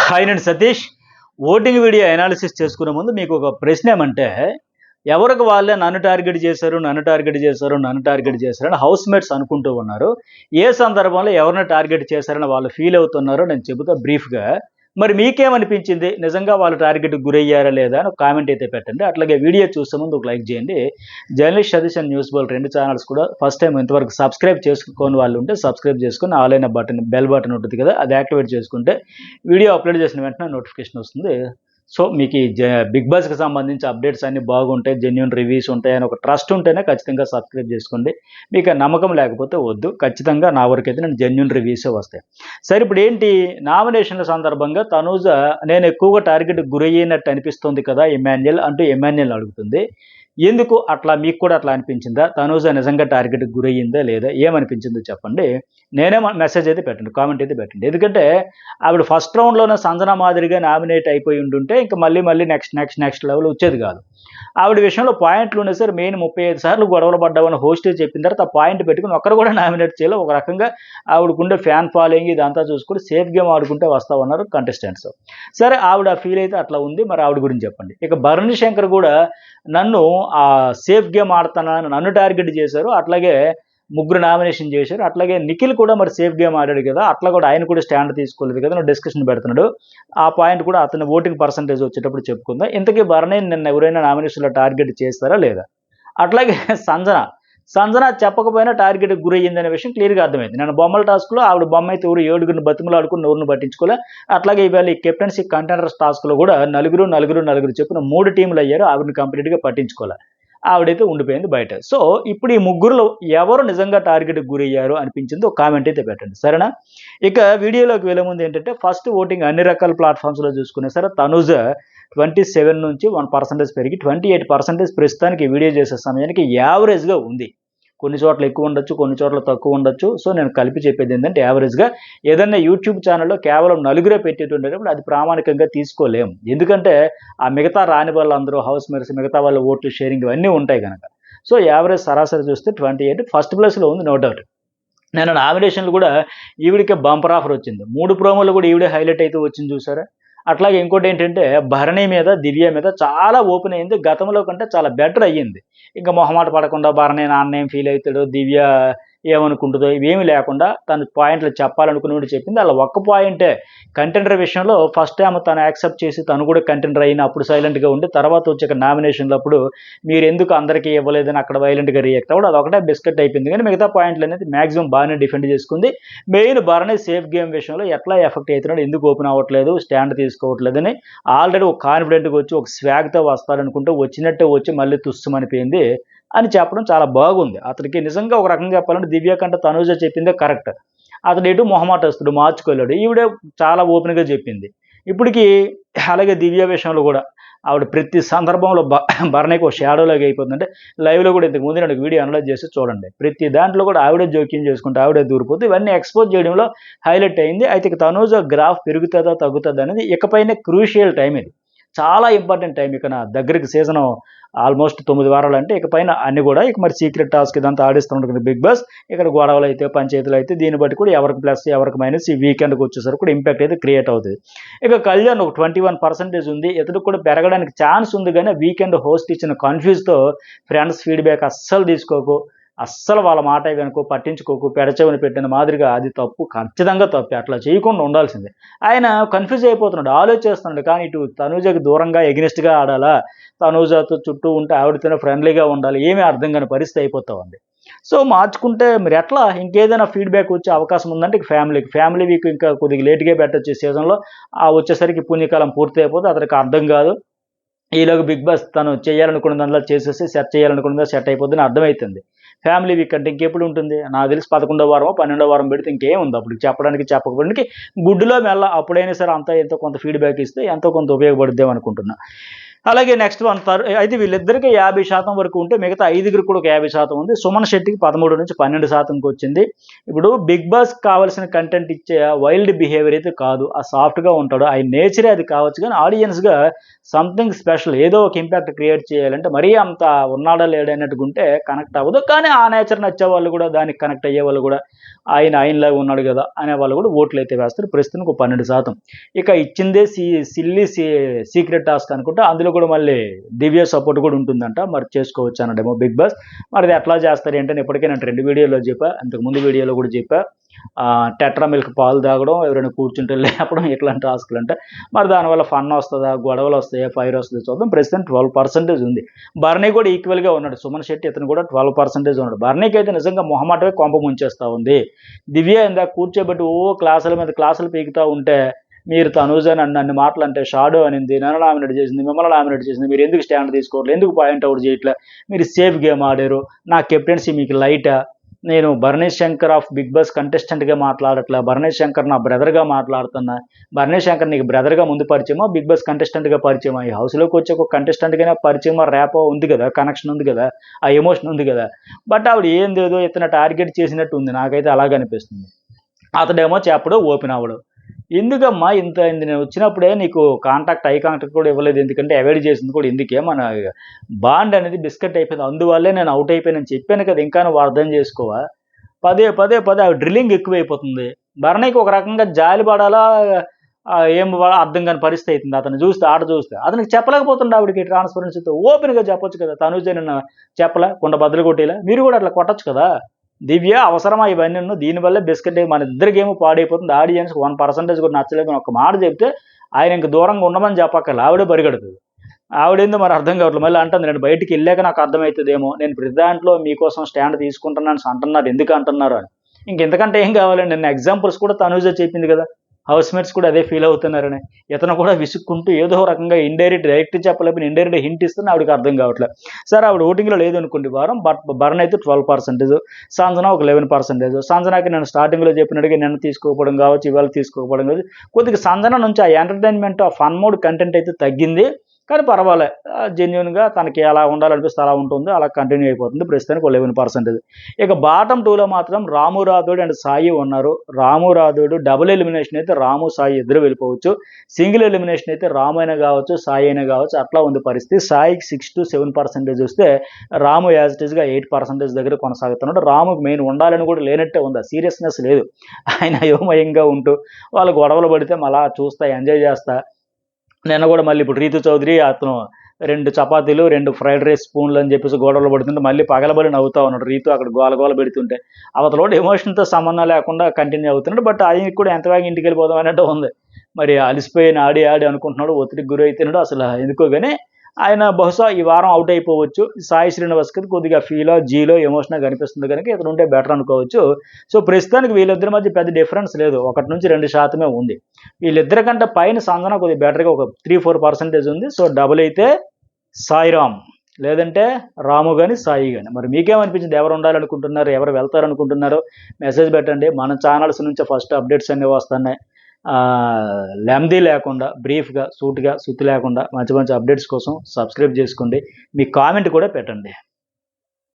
Hi నేను Satish. Voting video analysis చేసుకునే ముందు మీకు ఒక ప్రశ్న ఏమంటే, ఎవరికి వాళ్ళే నన్ను టార్గెట్ చేశారు, నన్ను టార్గెట్ చేశారు, నన్ను టార్గెట్ చేశారని హౌస్ మేట్స్ అనుకుంటూ ఉన్నారు. ఏ సందర్భంలో ఎవరిని టార్గెట్ చేశారని వాళ్ళు ఫీల్ అవుతున్నారో నేను చెబుతా బ్రీఫ్‌గా. మరి మీకేమనిపించింది? నిజంగా వాళ్ళు టార్గెట్‌కి గురయ్యారా లేదా అని ఒక కామెంట్ అయితే పెట్టండి. అట్లాగే వీడియో చూసే ముందు ఒక లైక్ చేయండి. Journalist Satish and news Bol 2 channels కూడా ఫస్ట్ టైం ఇంతవరకు సబ్స్క్రైబ్ చేసుకోని వాళ్ళు ఉంటే సబ్స్క్రైబ్ చేసుకొని ఆల్ అయిన బటన్ బెల్ బటన్ ఉంటుంది కదా, అది యాక్టివేట్ చేసుకుంటే వీడియో అప్లోడ్ చేసిన వెంటనే నోటిఫికేషన్ వస్తుంది. సో మీకు ఈ బిగ్ బాస్కి సంబంధించి అప్డేట్స్ అన్నీ బాగుంటాయి, జెన్యూన్ రివ్యూస్ ఉంటాయి అని ఒక ట్రస్ట్ ఉంటేనే ఖచ్చితంగా సబ్స్క్రైబ్ చేసుకోండి. మీకు ఆ నమ్మకం లేకపోతే వద్దు. ఖచ్చితంగా నా వరకు అయితే నేను జెన్యూన్ రివ్యూసే వస్తాయి. సరే, ఇప్పుడు ఏంటి, నామినేషన్ల సందర్భంగా తనూజ నేను ఎక్కువగా టార్గెట్ గురయ్యినట్టు అనిపిస్తుంది కదా ఇమాన్యుయల్ అంటూ ఇమాన్యుయల్ అడుగుతుంది. ఎందుకు అట్లా, మీకు కూడా అట్లా అనిపించిందా? తనూజ నిజంగా టార్గెట్కి గురయ్యిందా లేదా, ఏమనిపించిందో చెప్పండి. నేనే మెసేజ్ అయితే పెట్టండి, కామెంట్ అయితే పెట్టండి. ఎందుకంటే ఆవిడ ఫస్ట్ రౌండ్లోనే సంజన మాదిరిగా నామినేట్ అయిపోయి ఉంటుంటే ఇంకా మళ్ళీ మళ్ళీ నెక్స్ట్ లెవెల్ వచ్చేది కాదు. ఆవిడ విషయంలో పాయింట్లు ఉన్నాయి సార్. మెయిన్ 35 సార్లు గొడవలు పడ్డామని హోస్ట్ చెప్పిన తర్వాత ఆ పాయింట్ పెట్టుకుని ఒక్కరు కూడా నామినేట్ చేయాలి. ఒక రకంగా ఆవిడకుండే ఫ్యాన్ ఫాలోయింగ్ ఇదంతా చూసుకుని సేఫ్ గేమ్ ఆడుకుంటే వస్తా ఉన్నారు కంటెస్టెంట్స్. సరే, ఆవిడ ఫీల్ అయితే అట్లా ఉంది. మరి ఆవిడ గురించి చెప్పండి. ఇక భరణి శంకర్ కూడా నన్ను సేఫ్ గేమ్ ఆడుతున్నానని నన్ను టార్గెట్ చేశారు. అట్లాగే ముగ్గురు నామినేషన్ చేశారు. అట్లాగే నిఖిల్ కూడా మరి సేఫ్ గేమ్ ఆడాడు కదా, అట్లా కూడా ఆయన కూడా స్టాండ్ తీసుకోలేదు కదా, నువ్వు డిస్కషన్ పెడుతున్నాడు. ఆ పాయింట్ కూడా అతని ఓటింగ్ పర్సంటేజ్ వచ్చేటప్పుడు చెప్పుకుందాం. ఇంతకీ భరణి నిన్న ఎవరైనా నామినేషన్లో టార్గెట్ చేస్తారా లేదా? అట్లాగే సంజన చెప్పకపోయినా టార్గెట్కి గురయ్యిందనే విషయం క్లియర్గా అర్థమైంది. నేను బొమ్మల టాస్క్లో ఆవిడ బొమ్మ అయితే ఎవరు 7గురిని బతిమలాడుకుని ఎవరిని పట్టించుకోలే. అట్లాగే ఇవాళ ఈ కెప్టెన్సీ కంటెండర్స్ టాస్క్లో కూడా నలుగురు చెప్పిన 3 టీంలు అయ్యారు, ఆవిడని కంప్లీట్గా పట్టించుకోలే. ఆవిడైతే ఉండిపోయింది బయట. సో ఇప్పుడు ఈ ముగ్గురులో ఎవరు నిజంగా టార్గెట్కి గురయ్యారు అనిపించింది ఒక కామెంట్ అయితే పెట్టండి, సరేనా? ఇక వీడియోలోకి వెళ్ళే ముందు ఏంటంటే, ఫస్ట్ ఓటింగ్ అన్ని రకాల ప్లాట్ఫామ్స్లో చూసుకునే సరే తనూజ 27 నుంచి 1% పెరిగి 28% ప్రస్తుతానికి వీడియో చేసే సమయానికి యావరేజ్గా ఉంది. కొన్ని చోట్ల ఎక్కువ ఉండొచ్చు, కొన్ని చోట్ల తక్కువ ఉండొచ్చు. సో నేను కలిపి చెప్పేది ఏంటంటే, యావరేజ్గా ఏదన్నా యూట్యూబ్ ఛానల్లో కేవలం నలుగురే పెట్టేటుండేటప్పుడు అది ప్రామాణికంగా తీసుకోలేము. ఎందుకంటే ఆ మిగతా రాని వాళ్ళందరూ హౌస్ మేట్స్, మిగతా వాళ్ళ ఓట్లు షేరింగ్ ఇవన్నీ ఉంటాయి కనుక. సో యావరేజ్ సరాసరి చూస్తే 28 ఫస్ట్ ప్లేస్లో ఉంది, నో డౌట్. నేను నామినేషన్లు కూడా ఈవిడికే బంపర్ ఆఫర్ వచ్చింది. 3 ప్రోమోలు కూడా ఈవిడే హైలైట్ అయితే వచ్చింది, చూసారా? అట్లాగే ఇంకోటి ఏంటంటే, భరణి మీద, దివ్య మీద చాలా ఓపెన్ అయింది. గతంలో కంటే చాలా బెటర్ అయ్యింది. ఇంకా మొహమాట పడకుండా భరణి నాన్న ఏం ఫీల్ అవుతాడో, దివ్య ఏమనుకుంటుందో ఇవేమీ లేకుండా తను పాయింట్లు చెప్పాలనుకున్నట్టు చెప్పింది. అలా ఒక్క పాయింటే కంటెండర్ విషయంలో ఫస్ట్ టైం తను యాక్సెప్ట్ చేసి తను కూడా కంటెండర్ అయిన అప్పుడు సైలెంట్గా ఉండి, తర్వాత వచ్చే నామినేషన్లప్పుడు మీరు ఎందుకు అందరికీ ఇవ్వలేదని అక్కడ వైలెంట్గా రియాక్ట్ అవ్వడం, అదొకటే బిస్కెట్ అయిపోయింది. కానీ మిగతా పాయింట్లు అనేది మ్యాక్సిమం బాగానే డిఫెండ్ చేసుకుంది. మెయిన్ భరణి సేఫ్ గేమ్ విషయంలో ఎట్లా ఎఫెక్ట్ అవుతున్నాడు, ఎందుకు ఓపెన్ అవ్వట్లేదు, స్టాండ్ తీసుకోవట్లేదని ఆల్రెడీ ఒక కాన్ఫిడెంట్గా వచ్చి ఒక స్వాగ్తో వస్తారనుకుంటే వచ్చినట్టే వచ్చి మళ్ళీ తుస్సుమనిపోయింది అని చెప్పడం చాలా బాగుంది. అతనికి నిజంగా ఒక రకంగా చెప్పాలంటే దివ్య కంటే తనూజ చెప్పిందే కరెక్ట్. అతడు ఎటు మొహమాటస్తుడు, మార్చుకోలేడు. ఈవిడే చాలా ఓపెన్గా చెప్పింది. ఇప్పటికీ అలాగే దివ్య విషయంలో కూడా ఆవిడ ప్రతి సందర్భంలో భరణికి ఒక షాడోలాగా అయిపోతుంది. అంటే లైవ్లో కూడా ఇంతకు ముందు నాకు వీడియో అనలైజ్ చేసి చూడండి. ప్రతి దాంట్లో కూడా ఆవిడే జోక్యం చేసుకుంటే ఆవిడే దూరిపోతే ఇవన్నీ ఎక్స్పోజ్ చేయడంలో హైలైట్ అయింది. అయితే ఇక తనూజ గ్రాఫ్ పెరుగుతుందా తగ్గుతుందా అనేది ఇకపైనే క్రూషియల్ టైం, ఇది చాలా ఇంపార్టెంట్ టైం. ఇక నా దగ్గరికి సీజన్ ఆల్మోస్ట్ 9 వారాలు అంటే ఇక పైన అన్ని కూడా ఇక మరి సీక్రెట్ టాస్క్ ఇదంతా ఆడిస్తూ ఉంటుంది బిగ్ బాస్. ఇక్కడ గొడవలు అయితే, పంచాయతీలు అయితే, దీన్ని బట్టి కూడా ఎవరికి ప్లస్ ఎవరికి మైనస్ ఈ వీకెండ్కి వచ్చేసరికి కూడా ఇంపాక్ట్ అయితే క్రియేట్ అవుతుంది. ఇక కళ్యాణ్ ఒక 21% ఉంది, ఇతడు కూడా పెరగడానికి ఛాన్స్ ఉంది. కానీ వీకెండ్ హోస్ట్ ఇచ్చిన కన్ఫ్యూజ్తో ఫ్రెండ్స్ ఫీడ్బ్యాక్ అస్సలు తీసుకోకు, అస్సలు వాళ్ళ మాట వెనుకో పట్టించుకోకు, పెడచెవిని పెట్టిన మాదిరిగా అది తప్పు, ఖచ్చితంగా తప్పే, అట్లా చేయకుండా ఉండాల్సిందే. ఆయన కన్ఫ్యూజ్ అయిపోతున్నాడు, ఆలోచిస్తున్నాడు. కానీ ఇటు తనూజకి దూరంగా ఎగ్నెస్ట్గా ఆడాలా, తనూజతో చుట్టూ ఉంటే ఆవిడతోనే ఫ్రెండ్లీగా ఉండాలి, ఏమీ అర్థం కాని పరిస్థితి అయిపోతా ఉంది. సో మార్చుకుంటే మరి ఎట్లా, ఇంకేదైనా ఫీడ్బ్యాక్ వచ్చే అవకాశం ఉందంటే ఇక ఫ్యామిలీ వీక్ ఇంకా కొద్దిగా లేట్గా పెట్టచ్చు సీజన్లో. వచ్చేసరికి పుణ్యకాలం పూర్తి అయిపోతే అతనికి అర్థం కాదు. ఈలోగా బిగ్ బాస్ తను చేయాలనుకున్న దాంట్లో చేసేసి సెట్ చేయాలనుకున్నదా సెట్ అయిపోద్దని అర్థమవుతుంది. ఫ్యామిలీ వీక్ అంటే ఇంకెప్పుడు ఉంటుంది, నాకు తెలిసి 11వ వారమో 12వ వారం పెడితే ఇంకేముంది అప్పుడు చెప్పడానికి చెప్పకపోవడానికి. గుడ్డులో మెల్ల అప్పుడైనా సరే అంతా ఎంతో కొంత ఫీడ్బ్యాక్ ఇస్తే ఎంతో కొంత ఉపయోగపడుద్దాం అనుకుంటున్నా. అలాగే నెక్స్ట్ వన్ అయితే వీళ్ళిద్దరికి 50% వరకు ఉంటే మిగతా 5గురికి కూడా ఒక 50% ఉంది. సుమన్ శెట్టికి 13 నుంచి 12%కి వచ్చింది. ఇప్పుడు బిగ్ బాస్ కావాల్సిన కంటెంట్ ఇచ్చే వైల్డ్ బిహేవియర్ అయితే కాదు, ఆ సాఫ్ట్గా ఉంటాడు, ఆయన నేచరే అది కావచ్చు. కానీ ఆడియన్స్గా సంథింగ్ స్పెషల్ ఏదో ఒక ఇంపాక్ట్ క్రియేట్ చేయాలంటే మరీ అంత ఉన్నాడా లేడన్నట్టుకుంటే కనెక్ట్ అవ్వదు. కానీ ఆ నేచర్ నచ్చే వాళ్ళు కూడా, దానికి కనెక్ట్ అయ్యే వాళ్ళు కూడా, ఆయనలాగా ఉన్నాడు కదా అనే వాళ్ళు కూడా ఓట్లు అయితే వేస్తారు. ప్రస్తుతానికి 12%. ఇక ఇచ్చిందే సిల్లీ సీక్రెట్ టాస్క్ అనుకుంటే అందులో కూడా మళ్ళీ దివ్య సపోర్ట్ కూడా ఉంటుందంట. మరి చేసుకోవచ్చు అన్నడేమో బిగ్ బాస్. మరి అది ఎట్లా చేస్తారు ఏంటని ఇప్పటికే నేను 2 వీడియోలో చెప్పా, అంతకుముందు వీడియోలో కూడా చెప్పా. టెట్రా మిల్క్ పాలు తాగడం, ఎవరైనా కూర్చుంటే లేపడం, ఇట్లాంటి టాస్క్లు అంటే మరి దానివల్ల ఫన్ వస్తుందా, గొడవలు వస్తాయా, ఫైర్ వస్తుందా చూద్దాం. ప్రస్తుతం 12% ఉంది. బర్నీ కూడా ఈక్వల్గా ఉన్నాడు. సుమన్ శెట్టి ఇతను కూడా 12% ఉన్నాడు. బర్నీకి అయితే నిజంగా మొహమాటమే కొంప ముంచేస్తూ ఉంది. దివ్య ఇందాక కూర్చోబెట్టి క్లాసుల మీద క్లాసులు పీకుతూ ఉంటే, మీరు తనూజ నన్ను మాటలు అంటే షాడో అనింది, నన్ను నామినేట్ చేసింది, మిమ్మల్ని నామినేట్ చేసింది, మీరు ఎందుకు స్టాండ్ తీసుకోవట్లేదు, ఎందుకు పాయింట్ అవుట్ చేయట్లే, మీరు సేఫ్ గేమ్ ఆడారు, నా కెప్టెన్సీ మీకు లైటా, నేను Bharanesh Shankar of big boss కంటెస్టెంట్గా మాట్లాడట్లా, భరణేష్ శంకర్ నా బ్రదర్గా మాట్లాడుతున్నా, భరణేష్ శంకర్ నీకు బ్రదర్గా ముందు పరిచయమా, బిగ్ బాస్ కంటెస్టెంట్గా పరిచయమా, ఈ హౌస్లోకి వచ్చి ఒక కంటెస్టెంట్గానే పరిచయమా, ర్యాపో ఉంది కదా, కనెక్షన్ ఉంది కదా, ఆ ఎమోషన్ ఉంది కదా. బట్ ఆవిడ ఏందేదో ఇతను టార్గెట్ చేసినట్టు ఉంది, నాకైతే అలాగే అనిపిస్తుంది. అతడేమో చెప్పడు, ఓపెన్ అవ్వడు. ఎందుకమ్మా ఇంత నేను వచ్చినప్పుడే నీకు ఐ కాంటాక్ట్ కూడా ఇవ్వలేదు, ఎందుకంటే అవాయిడ్ చేసింది కూడా ఎందుకే, మన బాండ్ అనేది బిస్కెట్ అయిపోయింది, అందువల్లే నేను అవుట్ అయిపోయానని చెప్పాను కదా, ఇంకా నువ్వు అర్థం చేసుకోవా. పదే డ్రిల్లింగ్ ఎక్కువైపోతుంది. భరణికి ఒక రకంగా జాలి పడాలా, ఏం అర్థం కాని పరిస్థితి అవుతుంది. అతను చూస్తే అతనికి చెప్పలేకపోతుండే, ఆవిడకి ట్రాన్స్పరెన్సీతో ఓపెన్గా చెప్పొచ్చు కదా, తనుజ నిన్న చెప్పలే, కుండ బద్దలు కొట్టేలా, మీరు కూడా అట్లా కొట్టచ్చు కదా. దివ్య అవసరమా ఇవన్నీ, దీనివల్లే బిస్కెట్ మన ఇద్దరికి ఏమో పాడైపోతుంది. ఆడియన్స్కి 1% కూడా నచ్చలేదు అని ఒక మాట చెప్తే ఆయన ఇంక దూరంగా ఉండమని చెప్పక్కర్లే, ఆవిడే పరిగెడుతుంది. ఆవిడేందో మరి అర్థం కావట్లేదు. మళ్ళీ అంటుంది, నేను బయటికి వెళ్ళాక నాకు అర్థమవుతుందేమో, నేను ప్రతి దాంట్లో మీకోసం స్టాండ్ తీసుకుంటున్నాను అంటున్నారు, ఎందుకు అంటున్నారు అని. ఇంకెంతకంటే ఏం కావాలండి. నిన్న ఎగ్జాంపుల్స్ కూడా తనూజ చెప్పింది కదా, హౌస్ మేట్స్ కూడా అదే ఫీల్ అవుతున్నారని. ఇతను కూడా విసుక్కుంటూ ఏదో రకంగా డైరెక్ట్ చెప్పలేకపోయినా ఇండైరెక్ట్ హింట్ ఇస్తున్నా ఆవిడకి అర్థం కావట్లేదు. సరే ఆవిడ ఓటింగ్లో లేదనుకోండి వారం, బట్ బర్న్ అయితే 12%, సంజన ఒక 11%. సంజనాకి నేను స్టార్టింగ్లో చెప్పినట్టుగా నిన్న తీసుకోకపోవడం కావచ్చు, ఇవాళ తీసుకోకపోవడం కావచ్చు, కొద్దిగా సంజన నుంచి ఆ ఎంటర్టైన్మెంట్, ఆ ఫన్ మోడ్ కంటెంట్ అయితే తగ్గింది. కానీ పర్వాలే, జెన్యున్గా తనకి అలా ఉండాలనిపిస్తే అలా ఉంటుంది, అలా కంటిన్యూ అయిపోతుంది. ప్రస్తుతానికి 11%. ఇక బాటమ్ 2లో మాత్రం రాము రాథోడ్ అండ్ సాయి ఉన్నారు. రాము రాథోడ్ డబుల్ ఎలిమినేషన్ అయితే రాము సాయి ఇద్దరు వెళ్ళిపోవచ్చు. సింగిల్ ఎలిమినేషన్ అయితే రాము అయినా కావచ్చు, సాయి అయినా కావచ్చు, అట్లా ఉంది పరిస్థితి. సాయికి 6 to 7% వస్తే రాము యాజ్ ఇట్ ఈస్గా 8% దగ్గర కొనసాగుతున్నాడు. రాముకి మెయిన్ ఉండాలని కూడా లేనట్టే ఉంది, సీరియస్నెస్ లేదు. ఆయన అయోమయంగా ఉంటూ వాళ్ళు గొడవలు పడితే మళ్ళా చూస్తా, ఎంజాయ్ చేస్తా. నిన్న కూడా మళ్ళీ ఇప్పుడు రీతు చౌదరి అతను 2 చపాతీలు 2 ఫ్రైడ్ రైస్ స్పూన్లు అని చెప్పేసి గోడవలు పడుతుంటే మళ్ళీ పగలబడి నవ్వుతా ఉన్నాడు. రీతు అక్కడ గోల పెడుతుంటే అవతలోడు ఎమోషన్తో సంబంధం లేకుండా కంటిన్యూ అవుతున్నాడు. బట్ ఆయనకి కూడా ఎంత వేగంగా ఇంటికి వెళ్ళిపోదాం అన్నట్టు ఉంది. మరి అలిసిపోయిన ఆడి అనుకుంటున్నాడు, ఒత్తిడికి గురి అవుతున్నాడు. అసలు ఎందుకో కానీ ఆయన బహుశా ఈ వారం అవుట్ అయిపోవచ్చు. సాయి శ్రీనివాస్కి కొద్దిగా జీలో ఎమోషన్గా కనిపిస్తుంది కనుక ఇతను ఉంటే బెటర్ అనుకోవచ్చు. సో ప్రస్తుతానికి వీళ్ళిద్దరి మధ్య పెద్ద డిఫరెన్స్ లేదు, 1 నుంచి 2% ఉంది. వీళ్ళిద్దరి కంటే పైన సంజన కొద్దిగా బెటర్గా ఒక 3-4% ఉంది. సో డబుల్ అయితే సాయిరామ్, లేదంటే రాము కానీ సాయి కానీ. మరి మీకేమనిపించింది, ఎవరు ఉండాలనుకుంటున్నారు, ఎవరు వెళ్తారనుకుంటున్నారో మెసేజ్ పెట్టండి. మన ఛానల్స్ నుంచి ఫస్ట్ అప్డేట్స్ అన్నీ వస్తున్నాయి. లెందీ లేకుండా, బ్రీఫ్గా, సూటిగా, సుత్తి లేకుండా మంచి అప్డేట్స్ కోసం సబ్స్క్రైబ్ చేసుకోండి. మీ కామెంట్ కూడా పెట్టండి.